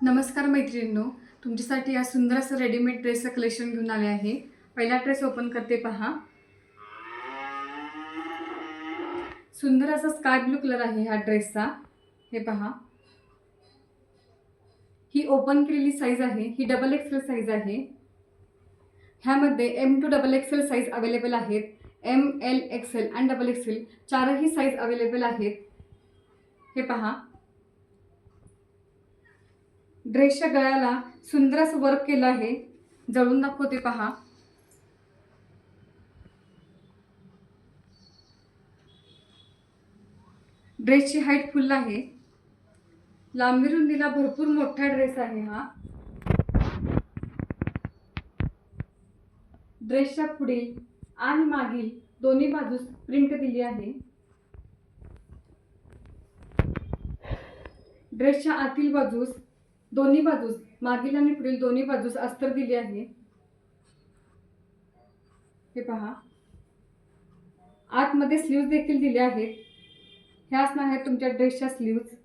नमस्कार मैत्रिणींनो, तुमच्यासाठी हा सुंदर असं रेडीमेड ड्रेसचं कलेक्शन घेऊन आले आहे. पहिला ड्रेस ओपन करते पहा. सुंदर असा स्काय ब्लू कलर आहे ह्या ड्रेसचा. हे पहा. ही ओपन केलेली साईज आहे. ही डबल एक्सेल साईज आहे. ह्यामध्ये M to double XL size available आहेत. M, L, XL आणि डबल एक्सेल चारही साईज अवेलेबल आहेत. हे पहा. ड्रेसच्या गळ्याला सुंदर असं वर्क केलं आहे. जवळून दाखवते पहा. ड्रेसची हाईट फुल आहे. लांबी रुंदीला भरपूर मोठा ड्रेस आहे हा. ड्रेसच्या पुढील आणि मागील दोन्ही बाजूस प्रिंट दिली आहे. ड्रेसच्या आतील बाजूस दोन्ही बाजूस मागील आणि पुढील दोन्ही बाजूस अस्तर दिली आहे. हे पहा. आतमध्ये स्लीव्ज देखील दिले आहेत. ह्या असणार आहेत तुमच्या ड्रेसच्या स्लीव्ज.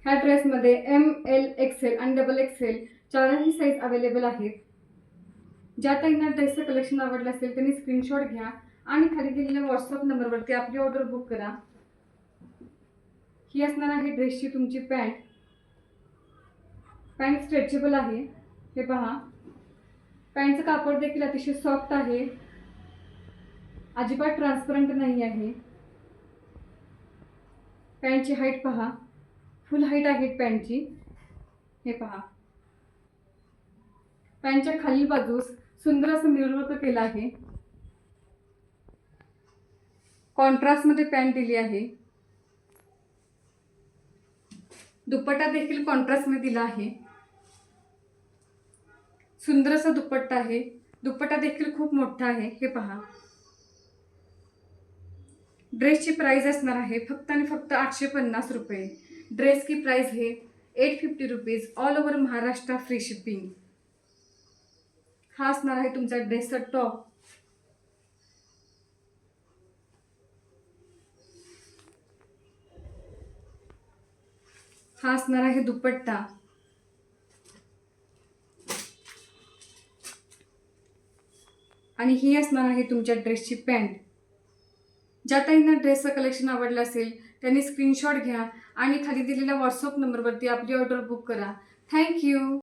ह्या ड्रेसमध्ये M, L, XL आणि डबल एक्सेल चारही साईज अवेलेबल आहेत. ज्या ताईंना ड्रेसचं कलेक्शन आवडलं असेल त्यांनी स्क्रीनशॉट घ्या आणि खाली दिलेल्या व्हॉट्सअप नंबरवरती आपली ऑर्डर बुक करा. ही असणार आहे ड्रेसची तुमची पॅन्ट. पॅन्ट स्ट्रेचेबल आहे. हे पहा. पॅन्टचं कापड देखील अतिशय सॉफ्ट आहे. अजिबात ट्रान्सपरंट नाही आहे. पॅन्टची हाईट पहा. फुल हाईट आहे पॅन्टची. हे पहा. पॅन्टच्या खालील बाजूस सुंदर असं मिरर वर्क केलं आहे. कॉन्ट्रास्टमध्ये पॅन्ट दिली आहे. दुपट्टा देखील कॉन्ट्रास्टमध्ये दिला आहे. सुंदर असा दुपट्टा आहे. दुपट्टा देखील खूप मोठा आहे. हे पहा. ड्रेसची प्राइस असणार आहे फक्त आणि फक्त 850 रुपये. ड्रेस की प्राइस है 850 rupees. All over Maharashtra free shipping. हा असणार आहे तुमचा ड्रेसचा टॉप. हा असणार आहे दुपट्टा. आणि ही असणार आहे तुमच्या ड्रेसची पॅन्ट. ज्या ताईंना ड्रेसचं कलेक्शन आवडलं असेल त्यांनी स्क्रीनशॉट घ्या आणि खाली दिलेल्या व्हॉट्सअप नंबरवरती आपली ऑर्डर बुक करा. थँक्यू.